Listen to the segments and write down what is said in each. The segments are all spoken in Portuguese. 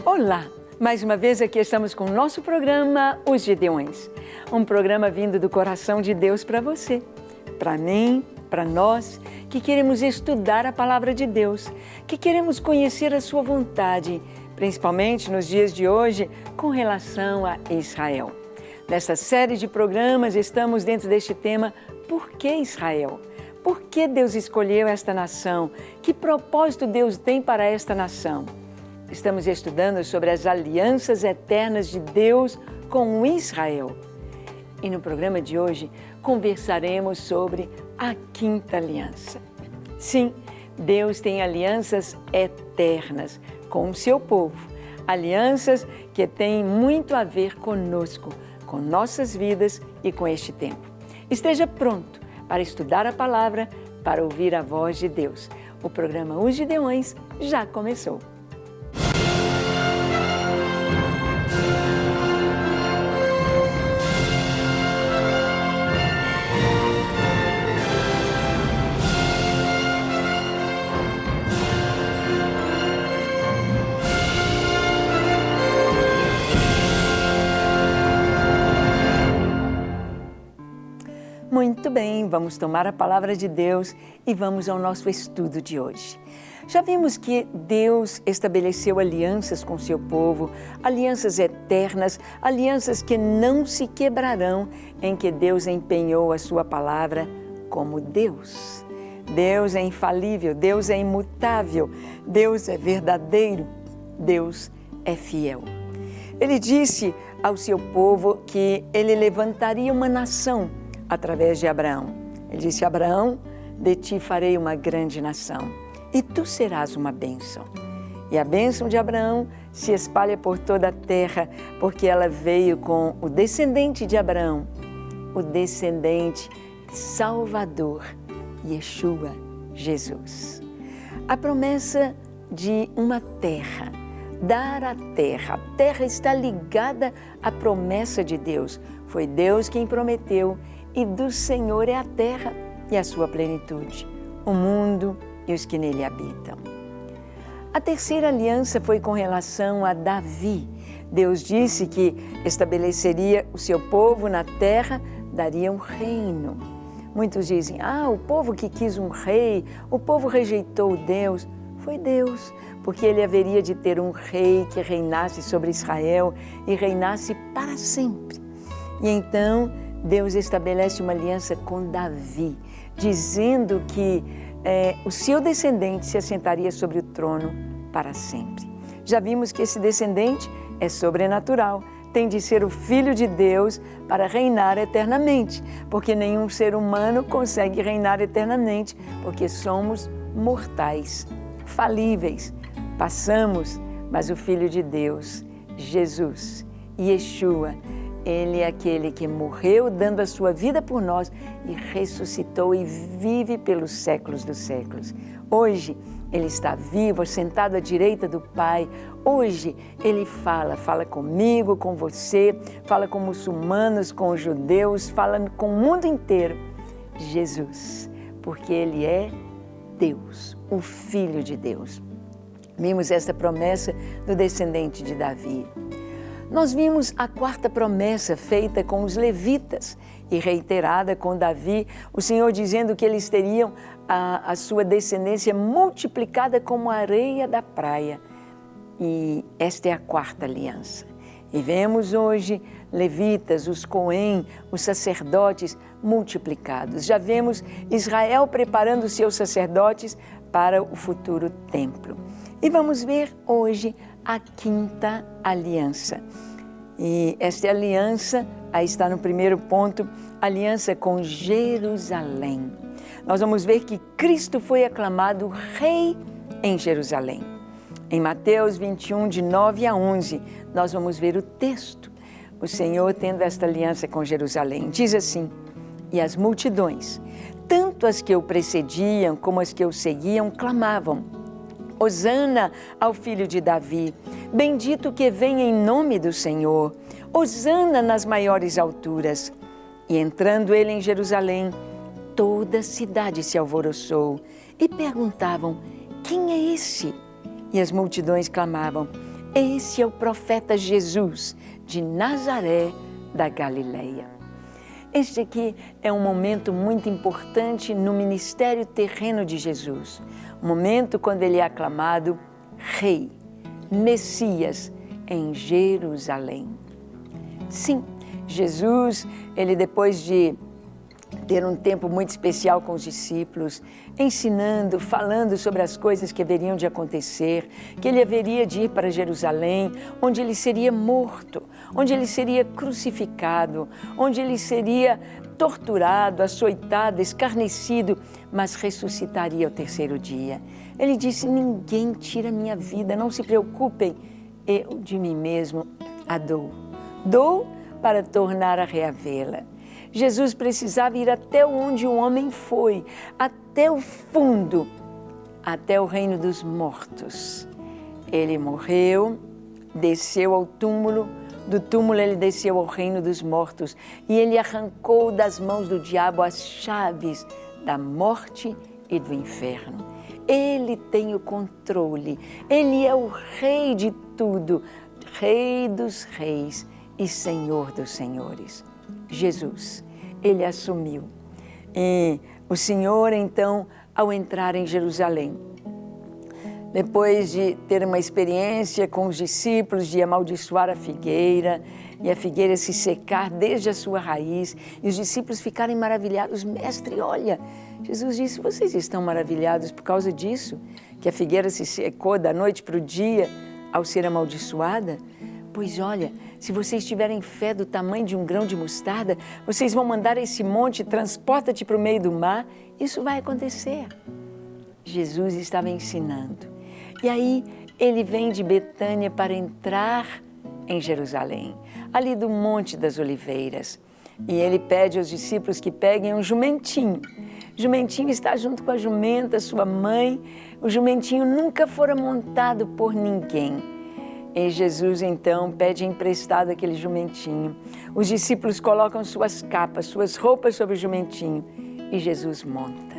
Olá! Mais uma vez aqui estamos com o nosso programa Os Gideões. Um programa vindo do coração de Deus para você, para mim, para nós, que queremos estudar a Palavra de Deus, que queremos conhecer a sua vontade, principalmente nos dias de hoje, com relação a Israel. Nesta série de programas estamos dentro deste tema Por que Israel? Por que Deus escolheu esta nação? Que propósito Deus tem para esta nação? Estamos estudando sobre as alianças eternas de Deus com Israel. E no programa de hoje conversaremos sobre a quinta aliança. Sim, Deus tem alianças eternas com o seu povo. Alianças que têm muito a ver conosco, com nossas vidas e com este tempo. Esteja pronto para estudar a palavra, para ouvir a voz de Deus. O programa Os Gideões já começou. Muito bem, vamos tomar a palavra de Deus e vamos ao nosso estudo de hoje. Já vimos que Deus estabeleceu alianças com seu povo, alianças eternas, alianças que não se quebrarão, em que Deus empenhou a sua palavra como Deus. Deus é infalível, Deus é imutável, Deus é verdadeiro, Deus é fiel. Ele disse ao seu povo que ele levantaria uma nação através de Abraão. Ele disse: Abraão, de ti farei uma grande nação e tu serás uma bênção. E a bênção de Abraão se espalha por toda a terra, porque ela veio com o descendente de Abraão, o descendente Salvador, Yeshua, Jesus. A promessa de uma terra, dar a terra está ligada à promessa de Deus. Foi Deus quem prometeu, e do Senhor é a terra e a sua plenitude, o mundo e os que nele habitam. A terceira aliança foi com relação a Davi. Deus disse que estabeleceria o seu povo na terra, daria um reino. Muitos dizem: o povo que quis um rei, o povo rejeitou Deus. Foi Deus, porque ele haveria de ter um rei que reinasse sobre Israel e reinasse para sempre. E então Deus estabelece uma aliança com Davi, dizendo que o seu descendente se assentaria sobre o trono para sempre. Já vimos que esse descendente é sobrenatural, tem de ser o Filho de Deus para reinar eternamente, porque nenhum ser humano consegue reinar eternamente, porque somos mortais, falíveis, passamos, mas o Filho de Deus, Jesus, Yeshua, Ele é aquele que morreu dando a sua vida por nós e ressuscitou e vive pelos séculos dos séculos. Hoje Ele está vivo, sentado à direita do Pai. Hoje Ele fala comigo, com você, fala com muçulmanos, com judeus, fala com o mundo inteiro. Jesus, porque Ele é Deus, o Filho de Deus. Vimos essa promessa do descendente de Davi. Nós vimos a quarta promessa feita com os levitas e reiterada com Davi, o Senhor dizendo que eles teriam a sua descendência multiplicada como a areia da praia. E esta é a quarta aliança. E vemos hoje levitas, os Cohen, os sacerdotes multiplicados. Já vemos Israel preparando os seus sacerdotes para o futuro templo. E vamos ver hoje a quinta aliança. E esta aliança, aí está no primeiro ponto, aliança com Jerusalém. Nós vamos ver que Cristo foi aclamado Rei em Jerusalém. Em Mateus 21, de 9 a 11, nós vamos ver o texto. O Senhor tendo esta aliança com Jerusalém. Diz assim: e as multidões, tanto as que o precediam como as que o seguiam, clamavam: Hosana ao filho de Davi, bendito que vem em nome do Senhor, Hosana nas maiores alturas. E entrando ele em Jerusalém, toda a cidade se alvoroçou e perguntavam: quem é esse? E as multidões clamavam: Esse é o profeta Jesus, de Nazaré da Galileia. Este aqui é um momento muito importante no ministério terreno de Jesus. O momento quando ele é aclamado Rei, Messias, em Jerusalém. Sim, Jesus, ele depois de ter um tempo muito especial com os discípulos, ensinando, falando sobre as coisas que haveriam de acontecer, que ele haveria de ir para Jerusalém, onde ele seria morto, onde ele seria crucificado, onde ele seria torturado, açoitado, escarnecido, mas ressuscitaria ao terceiro dia. Ele disse: ninguém tira minha vida, não se preocupem, eu de mim mesmo a dou. Dou para tornar a reavê-la. Jesus precisava ir até onde o homem foi, até o fundo, até o reino dos mortos. Ele morreu, desceu ao túmulo, do túmulo ele desceu ao reino dos mortos e ele arrancou das mãos do diabo as chaves da morte e do inferno. Ele tem o controle, ele é o rei de tudo, rei dos reis e senhor dos senhores. Jesus, ele assumiu. E o Senhor, então, ao entrar em Jerusalém, depois de ter uma experiência com os discípulos, de amaldiçoar a figueira, e a figueira se secar desde a sua raiz, e os discípulos ficarem maravilhados. Mestre, olha, Jesus disse: vocês estão maravilhados por causa disso? Que a figueira se secou da noite para o dia ao ser amaldiçoada? Pois olha, se vocês tiverem fé do tamanho de um grão de mostarda, vocês vão mandar esse monte, transporta-te para o meio do mar, isso vai acontecer. Jesus estava ensinando. E aí ele vem de Betânia para entrar em Jerusalém, ali do Monte das Oliveiras. E ele pede aos discípulos que peguem um jumentinho. O jumentinho está junto com a jumenta, sua mãe. O jumentinho nunca fora montado por ninguém. E Jesus, então, pede emprestado aquele jumentinho. Os discípulos colocam suas capas, suas roupas sobre o jumentinho e Jesus monta.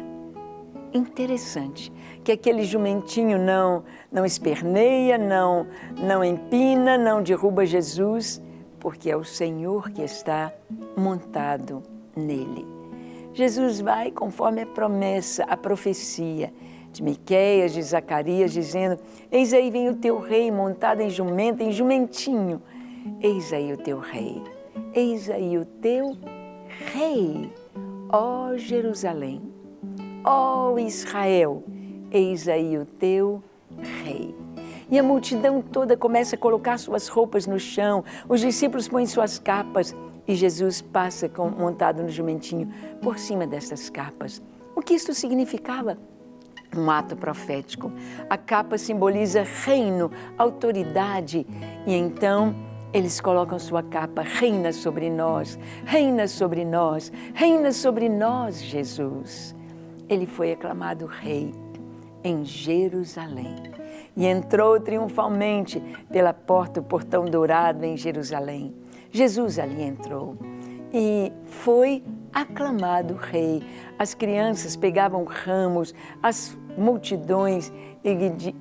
Interessante que aquele jumentinho não esperneia, não empina, não derruba Jesus, porque é o Senhor que está montado nele. Jesus vai conforme a promessa, a profecia de Miqueias, de Zacarias, dizendo: eis aí vem o teu rei montado em jumenta, em jumentinho. Eis aí o teu rei, eis aí o teu rei, ó Jerusalém, ó Israel, eis aí o teu rei. E a multidão toda começa a colocar suas roupas no chão, os discípulos põem suas capas e Jesus passa montado no jumentinho por cima dessas capas. O que isso significava? Um ato profético. A capa simboliza reino, autoridade. E então eles colocam sua capa: reina sobre nós, reina sobre nós, reina sobre nós, Jesus. Ele foi aclamado rei em Jerusalém e entrou triunfalmente pela porta, o portão dourado em Jerusalém. Jesus ali entrou e foi aclamado rei. As crianças pegavam ramos, as multidões e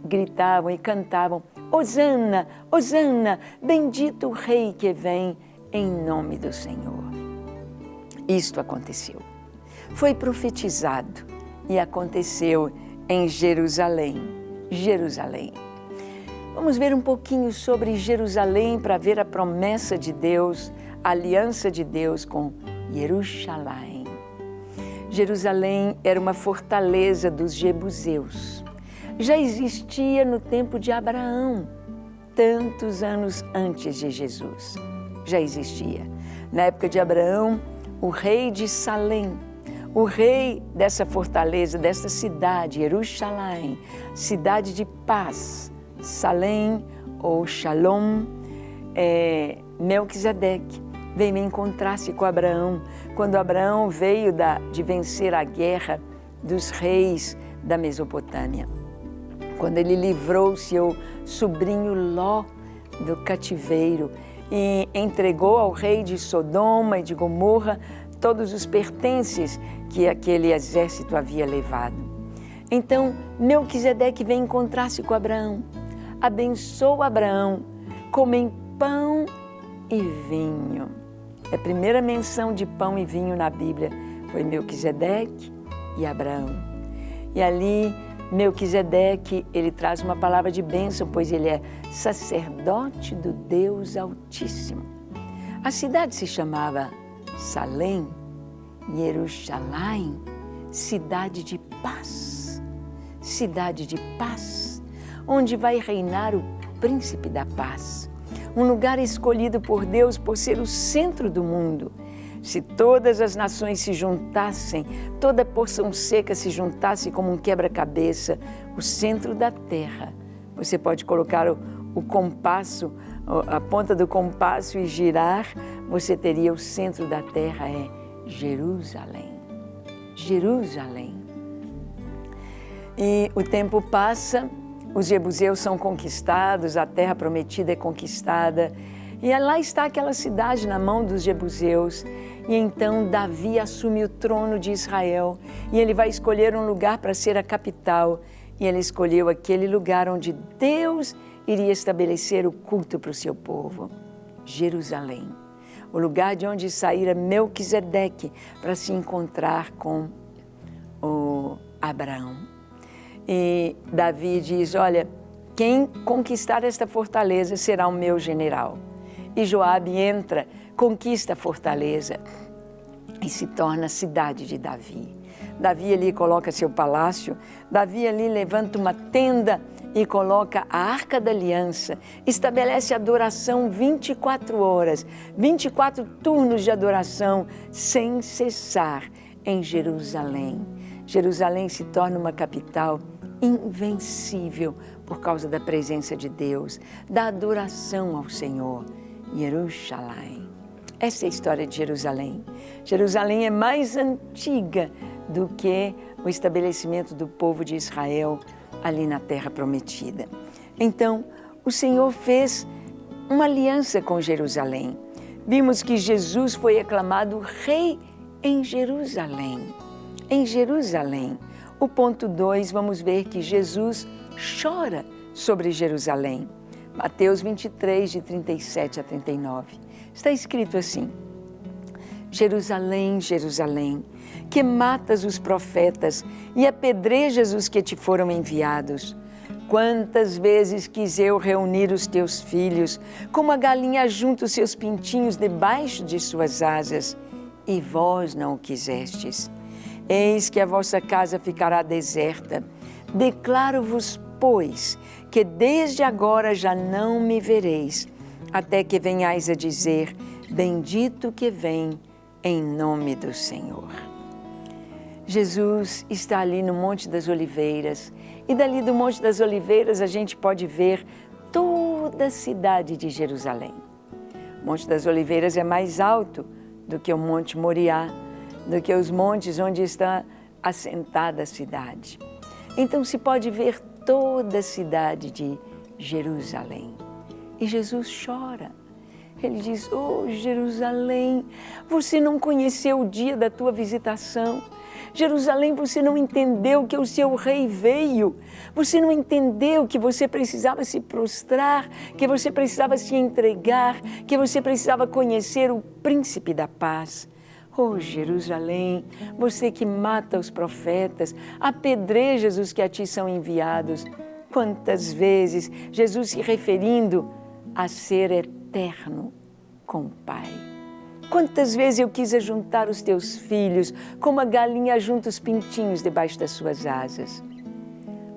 gritavam e cantavam: Hosana, Hosana, bendito o rei que vem em nome do Senhor. Isto aconteceu. Foi profetizado e aconteceu em Jerusalém. Jerusalém. Vamos ver um pouquinho sobre Jerusalém para ver a promessa de Deus, a aliança de Deus com Jerusalém. Jerusalém era uma fortaleza dos jebuseus. Já existia no tempo de Abraão, tantos anos antes de Jesus. Já existia. Na época de Abraão, o rei de Salém, o rei dessa fortaleza, dessa cidade, Jerusalém, cidade de paz, Salém ou Shalom, Melquisedeque, veio encontrar-se com Abraão, quando Abraão veio de vencer a guerra dos reis da Mesopotâmia. Quando ele livrou seu sobrinho Ló do cativeiro e entregou ao rei de Sodoma e de Gomorra todos os pertences que aquele exército havia levado. Então, Melquisedeque vem encontrar-se com Abraão. abençoa Abraão, comem pão e vinho. A primeira menção de pão e vinho na Bíblia foi Melquisedeque e Abraão. E ali, Melquisedeque, ele traz uma palavra de bênção, pois ele é sacerdote do Deus Altíssimo. A cidade se chamava Salém, Jerusalém, cidade de paz. Cidade de paz, onde vai reinar o príncipe da paz. Um lugar escolhido por Deus por ser o centro do mundo. Se todas as nações se juntassem, toda porção seca se juntasse como um quebra-cabeça, o centro da terra, você pode colocar o compasso, a ponta do compasso e girar, você teria o centro da terra, é Jerusalém. Jerusalém. E o tempo passa, os jebuseus são conquistados, a terra prometida é conquistada, e lá está aquela cidade na mão dos jebuseus. E então Davi assume o trono de Israel e ele vai escolher um lugar para ser a capital. E ele escolheu aquele lugar onde Deus iria estabelecer o culto para o seu povo, Jerusalém. O lugar de onde saíra Melquisedeque para se encontrar com o Abraão. E Davi diz, olha, quem conquistar esta fortaleza será o meu general. E Joabe entra, conquista a fortaleza e se torna a cidade de Davi. Davi ali coloca seu palácio, Davi ali levanta uma tenda e coloca a Arca da Aliança, estabelece adoração 24 horas, 24 turnos de adoração sem cessar em Jerusalém. Jerusalém se torna uma capital invencível por causa da presença de Deus, da adoração ao Senhor. Jerusalém. Essa é a história de Jerusalém. Jerusalém é mais antiga do que o estabelecimento do povo de Israel ali na Terra Prometida. Então, o Senhor fez uma aliança com Jerusalém. Vimos que Jesus foi aclamado rei em Jerusalém. Em Jerusalém. O ponto 2, vamos ver que Jesus chora sobre Jerusalém. Mateus 23, de 37 a 39. Está escrito assim: Jerusalém, Jerusalém, que matas os profetas e apedrejas os que te foram enviados. Quantas vezes quis eu reunir os teus filhos, como a galinha junta os seus pintinhos debaixo de suas asas, e vós não o quisestes. Eis que a vossa casa ficará deserta. Declaro-vos, pois, que desde agora já não me vereis, até que venhais a dizer, bendito que vem em nome do Senhor. Jesus está ali no Monte das Oliveiras, e dali do Monte das Oliveiras a gente pode ver toda a cidade de Jerusalém. O Monte das Oliveiras é mais alto do que o Monte Moriá, do que os montes onde está assentada a cidade. Então se pode ver toda a cidade de Jerusalém. E Jesus chora. Ele diz, oh Jerusalém, você não conheceu o dia da tua visitação. Jerusalém, você não entendeu que o seu rei veio. Você não entendeu que você precisava se prostrar, que você precisava se entregar, que você precisava conhecer o príncipe da paz. Oh Jerusalém, você que mata os profetas, apedrejas os que a ti são enviados. Quantas vezes Jesus se referindo a ser eterno com o Pai. Quantas vezes eu quis ajuntar os teus filhos, como a galinha junta os pintinhos debaixo das suas asas.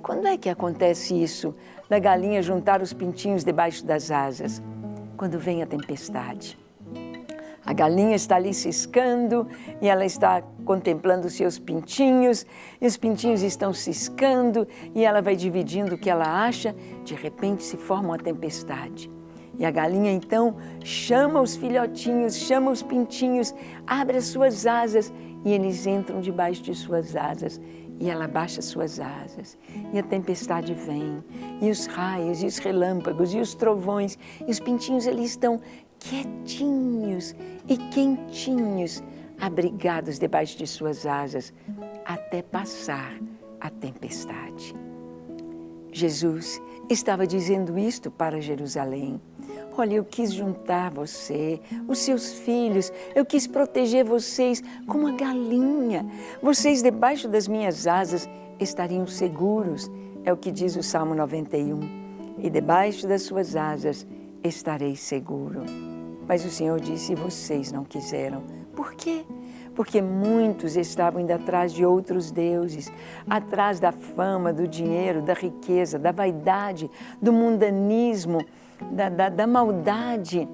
Quando é que acontece isso, da galinha juntar os pintinhos debaixo das asas? Quando vem a tempestade. A galinha está ali ciscando e ela está contemplando os seus pintinhos, e os pintinhos estão ciscando e ela vai dividindo o que ela acha, de repente se forma uma tempestade. E a galinha então chama os filhotinhos, chama os pintinhos, abre as suas asas e eles entram debaixo de suas asas. E ela baixa suas asas e a tempestade vem, e os raios, e os relâmpagos, e os trovões, e os pintinhos ali estão quietinhos e quentinhos, abrigados debaixo de suas asas, até passar a tempestade. Jesus estava dizendo isto para Jerusalém. Olha, eu quis juntar você, os seus filhos, eu quis proteger vocês como uma galinha. Vocês debaixo das minhas asas estariam seguros, é o que diz o Salmo 91. E debaixo das suas asas estarei seguro. Mas o Senhor disse, vocês não quiseram. Por quê? Porque muitos estavam indo atrás de outros deuses, atrás da fama, do dinheiro, da riqueza, da vaidade, do mundanismo, da maldade,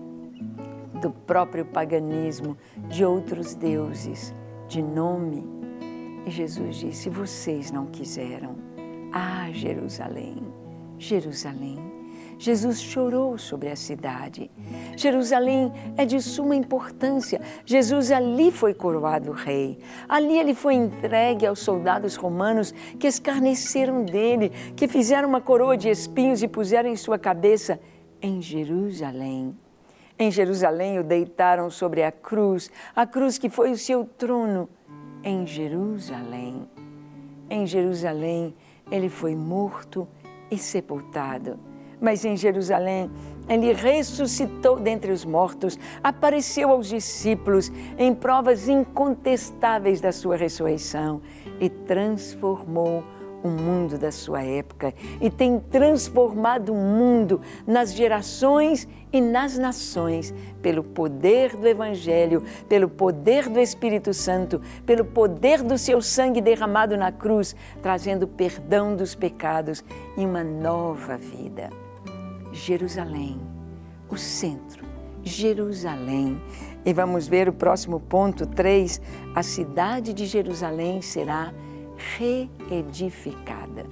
do próprio paganismo, de outros deuses, de nome. E Jesus disse, vocês não quiseram. Ah, Jerusalém, Jerusalém. Jesus chorou sobre a cidade. Jerusalém é de suma importância. Jesus ali foi coroado rei. Ali ele foi entregue aos soldados romanos que escarneceram dele, que fizeram uma coroa de espinhos e puseram em sua cabeça em Jerusalém. Em Jerusalém o deitaram sobre a cruz que foi o seu trono. Em Jerusalém ele foi morto e sepultado. Mas em Jerusalém, ele ressuscitou dentre os mortos, apareceu aos discípulos em provas incontestáveis da sua ressurreição e transformou o mundo da sua época e tem transformado o mundo nas gerações e nas nações pelo poder do Evangelho, pelo poder do Espírito Santo, pelo poder do seu sangue derramado na cruz, trazendo perdão dos pecados e uma nova vida. Jerusalém, o centro, Jerusalém. E vamos ver o próximo ponto 3, a cidade de Jerusalém será reedificada.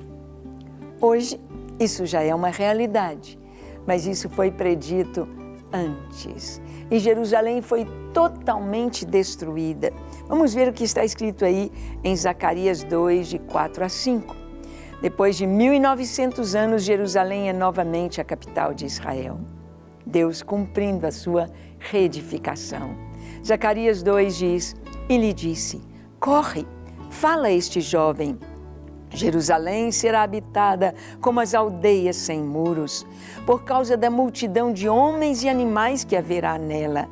Hoje, isso já é uma realidade, mas isso foi predito antes. E Jerusalém foi totalmente destruída. Vamos ver o que está escrito aí em Zacarias 2, de 4 a 5. Depois de 1900 anos, Jerusalém é novamente a capital de Israel. Deus cumprindo a sua reedificação. Zacarias 2 diz, e lhe disse, corre, fala a este jovem, Jerusalém será habitada como as aldeias sem muros, por causa da multidão de homens e animais que haverá nela.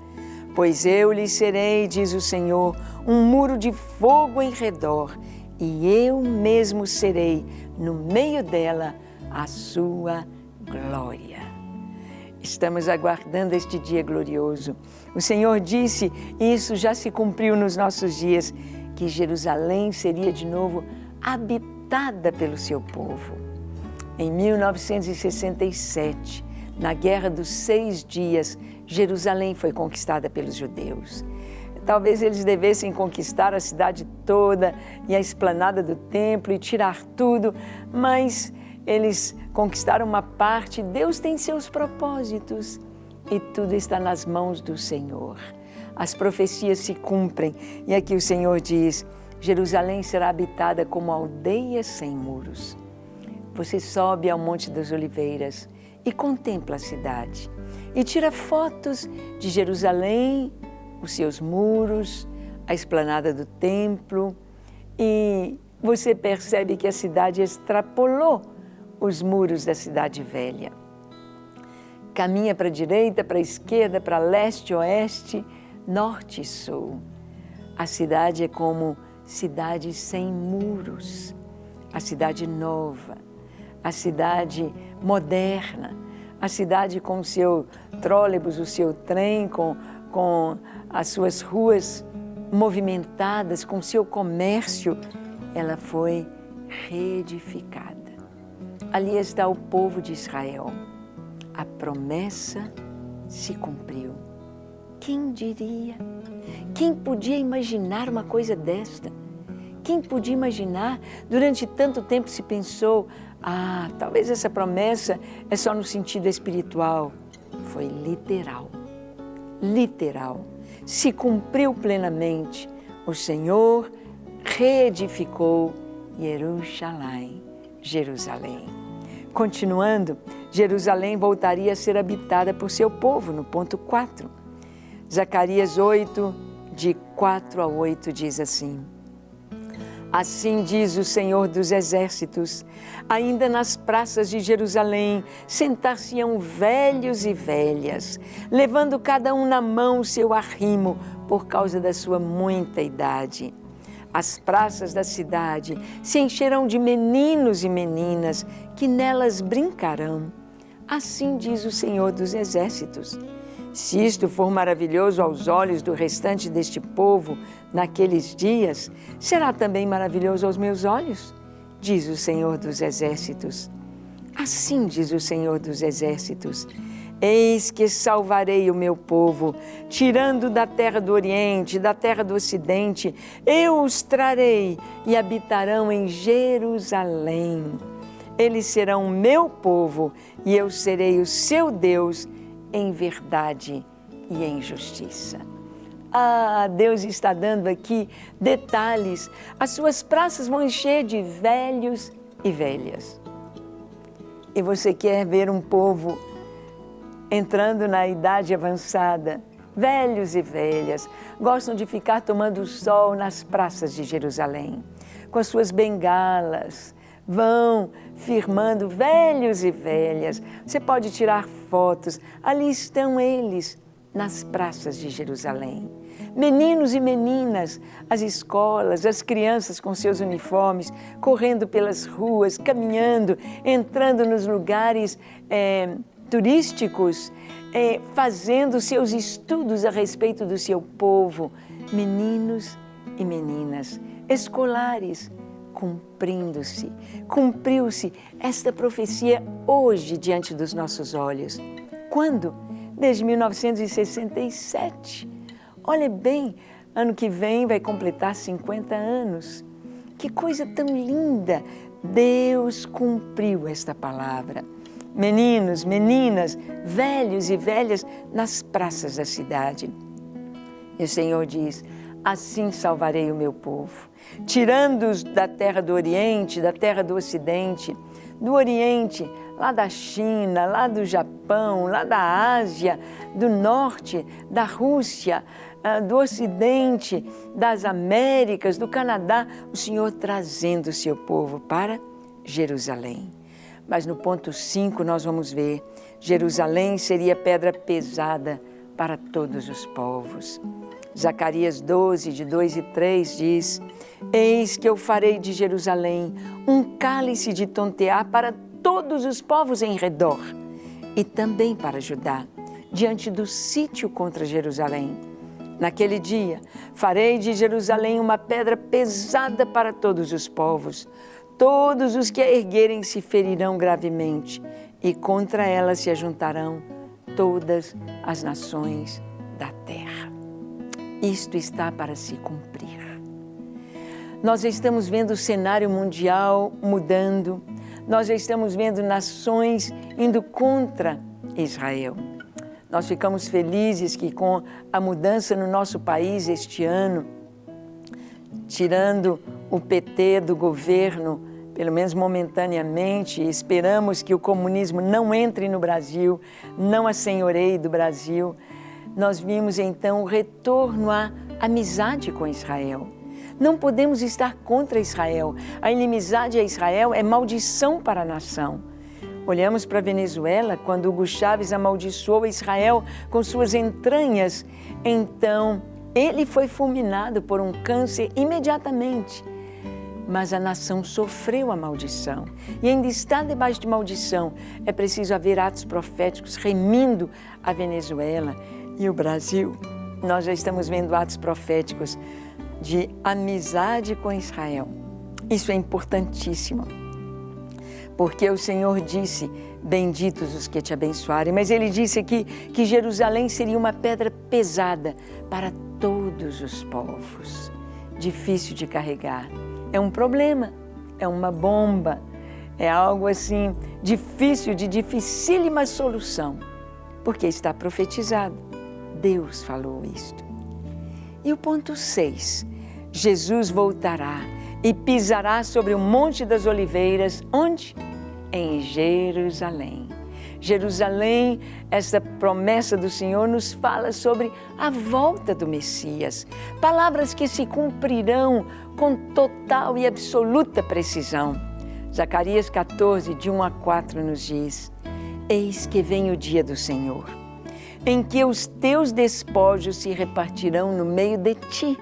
Pois eu lhe serei, diz o Senhor, um muro de fogo em redor, e eu mesmo serei no meio dela a sua glória. Estamos aguardando este dia glorioso. O Senhor disse, e isso já se cumpriu nos nossos dias, que Jerusalém seria de novo habitada pelo seu povo. Em 1967, na Guerra dos 6 Dias, Jerusalém foi conquistada pelos judeus. Talvez eles devessem conquistar a cidade toda e a esplanada do templo e tirar tudo, mas eles conquistaram uma parte. Deus tem seus propósitos e tudo está nas mãos do Senhor. As profecias se cumprem e aqui o Senhor diz, Jerusalém será habitada como aldeia sem muros. Você sobe ao Monte das Oliveiras e contempla a cidade e tira fotos de Jerusalém, os seus muros, a esplanada do templo, e você percebe que a cidade extrapolou os muros da cidade velha. Caminha para a direita, para a esquerda, para leste, oeste, norte e sul. A cidade é como cidade sem muros, a cidade nova, a cidade moderna, a cidade com o seu trólebus, o seu trem, com as suas ruas movimentadas, com o seu comércio, ela foi reedificada. Ali está o povo de Israel. A promessa se cumpriu. Quem diria? Quem podia imaginar uma coisa desta? Quem podia imaginar? Durante tanto tempo se pensou, talvez essa promessa é só no sentido espiritual. Foi literal. Literal. Se cumpriu plenamente. O Senhor reedificou Jerusalém. Continuando, Jerusalém voltaria a ser habitada por seu povo, no ponto 4. Zacarias 8, de 4 a 8, diz assim, Assim diz o Senhor dos Exércitos: ainda nas praças de Jerusalém sentar-se-ão velhos e velhas, levando cada um na mão o seu arrimo por causa da sua muita idade. As praças da cidade se encherão de meninos e meninas que nelas brincarão. Assim diz o Senhor dos Exércitos. Se isto for maravilhoso aos olhos do restante deste povo naqueles dias, será também maravilhoso aos meus olhos, diz o Senhor dos Exércitos. Assim diz o Senhor dos Exércitos: eis que salvarei o meu povo, tirando da terra do Oriente, da terra do Ocidente, eu os trarei e habitarão em Jerusalém. Eles serão o meu povo e eu serei o seu Deus em verdade e em justiça. Deus está dando aqui detalhes. As suas praças vão encher de velhos e velhas. E você quer ver um povo entrando na idade avançada, velhos e velhas, gostam de ficar tomando sol nas praças de Jerusalém, com as suas bengalas, vão firmando velhos e velhas. Você pode tirar fotos, ali estão eles, nas praças de Jerusalém. Meninos e meninas, as escolas, as crianças com seus uniformes, correndo pelas ruas, caminhando, entrando nos lugares turísticos, fazendo seus estudos a respeito do seu povo. Meninos e meninas, escolares, cumpriu-se esta profecia hoje diante dos nossos olhos. Quando? Desde 1967. Olha bem, ano que vem vai completar 50 anos. Que coisa tão linda! Deus cumpriu esta palavra. Meninos, meninas, velhos e velhas nas praças da cidade. E o Senhor diz: assim salvarei o meu povo, tirando-os da terra do Oriente, da terra do Ocidente, do Oriente, lá da China, lá do Japão, lá da Ásia, do Norte, da Rússia, do Ocidente, das Américas, do Canadá, o Senhor trazendo o seu povo para Jerusalém. Mas no ponto 5 nós vamos ver, Jerusalém seria pedra pesada para todos os povos. Zacarias 12, de 2 e 3 diz: eis que eu farei de Jerusalém um cálice de tontear para todos os povos em redor, e também para Judá, diante do sítio contra Jerusalém. Naquele dia, farei de Jerusalém uma pedra pesada para todos os povos. Todos os que a erguerem se ferirão gravemente, e contra ela se ajuntarão todas as nações da terra. Isto está para se cumprir. Nós estamos vendo o cenário mundial mudando, nós já estamos vendo nações indo contra Israel. Nós ficamos felizes que com a mudança no nosso país este ano, tirando o PT do governo, pelo menos momentaneamente, esperamos que o comunismo não entre no Brasil, não assenhoreie do Brasil. Nós vimos então o retorno à amizade com Israel. Não podemos estar contra Israel. A inimizade a Israel é maldição para a nação. Olhamos para a Venezuela, quando Hugo Chávez amaldiçoou Israel com suas entranhas. Então, ele foi fulminado por um câncer imediatamente. Mas a nação sofreu a maldição e ainda está debaixo de maldição. É preciso haver atos proféticos remindo a Venezuela e o Brasil. Nós já estamos vendo atos proféticos de amizade com Israel. Isso é importantíssimo, porque o Senhor disse: benditos os que te abençoarem, mas Ele disse aqui que Jerusalém seria uma pedra pesada para todos os povos, difícil de carregar. É um problema, é uma bomba, é algo assim difícil, de dificílima solução, porque está profetizado. Deus falou isto. E o ponto 6, Jesus voltará e pisará sobre o Monte das Oliveiras, onde? Em Jerusalém. Jerusalém, essa promessa do Senhor nos fala sobre a volta do Messias. Palavras que se cumprirão com total e absoluta precisão. Zacarias 14, de 1 a 4 nos diz: Eis que vem o dia do Senhor, em que os teus despojos se repartirão no meio de ti,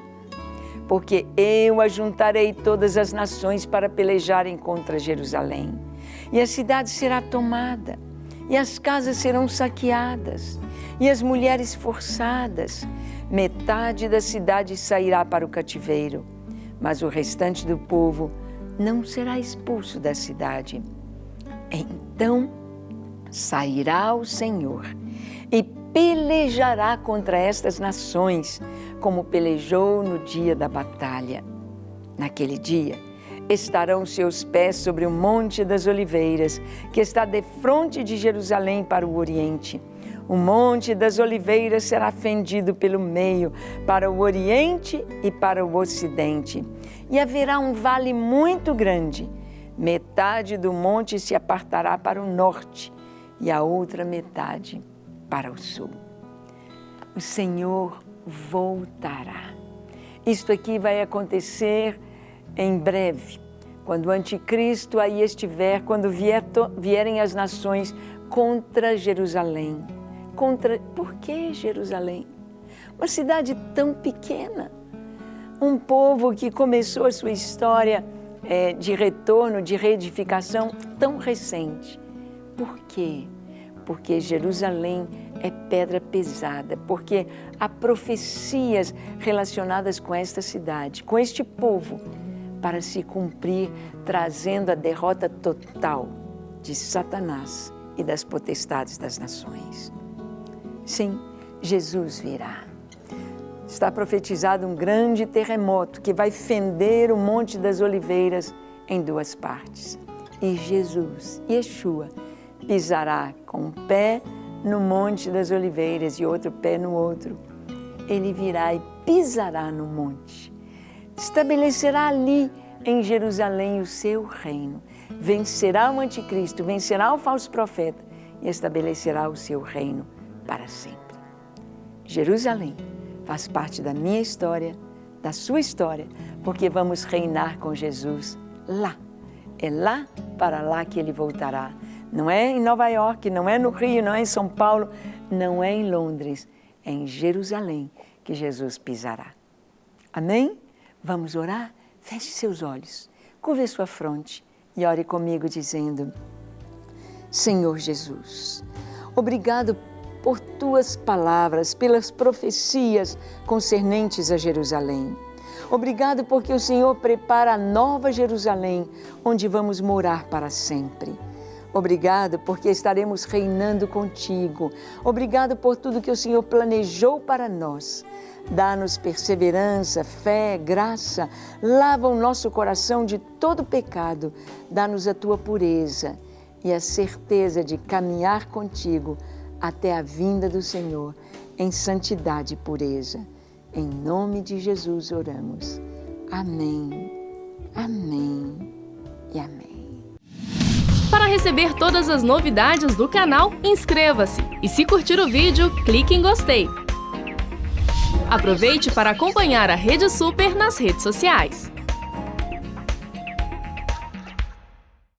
porque eu ajuntarei todas as nações para pelejarem contra Jerusalém. E a cidade será tomada, e as casas serão saqueadas, e as mulheres forçadas. Metade da cidade sairá para o cativeiro, mas o restante do povo não será expulso da cidade. Então sairá o Senhor e pelejará contra estas nações, como pelejou no dia da batalha. Naquele dia, estarão seus pés sobre o Monte das Oliveiras, que está defronte de Jerusalém para o Oriente. O Monte das Oliveiras será fendido pelo meio, para o Oriente e para o Ocidente. E haverá um vale muito grande. Metade do monte se apartará para o norte e a outra metade para o sul. O Senhor voltará. Isto aqui vai acontecer em breve, quando o anticristo aí estiver, quando vierem as nações contra Jerusalém. Por que Jerusalém? Uma cidade tão pequena, um povo que começou a sua história de retorno, de reedificação tão recente. Por quê? Porque Jerusalém é pedra pesada, porque há profecias relacionadas com esta cidade, com este povo, para se cumprir, trazendo a derrota total de Satanás e das potestades das nações. Sim, Jesus virá. Está profetizado um grande terremoto que vai fender o Monte das Oliveiras em duas partes. E Jesus, Yeshua, pisará com um pé no Monte das Oliveiras e outro pé no outro. Ele virá e pisará no monte. Estabelecerá ali em Jerusalém o seu reino. Vencerá o anticristo, vencerá o falso profeta e estabelecerá o seu reino para sempre. Jerusalém faz parte da minha história, da sua história, porque vamos reinar com Jesus lá. É lá para lá que ele voltará. Não é em Nova York, não é no Rio, não é em São Paulo, não é em Londres, é em Jerusalém que Jesus pisará. Amém? Vamos orar? Feche seus olhos, curve sua fronte e ore comigo dizendo: Senhor Jesus, obrigado por tuas palavras, pelas profecias concernentes a Jerusalém. Obrigado porque o Senhor prepara a nova Jerusalém, onde vamos morar para sempre. Obrigado porque estaremos reinando contigo. Obrigado por tudo que o Senhor planejou para nós. Dá-nos perseverança, fé, graça. Lava o nosso coração de todo pecado. Dá-nos a tua pureza e a certeza de caminhar contigo até a vinda do Senhor em santidade e pureza. Em nome de Jesus oramos. Amém, amém e amém. Para receber todas as novidades do canal, inscreva-se e, se curtir o vídeo, clique em gostei. Aproveite para acompanhar a Rede Super nas redes sociais.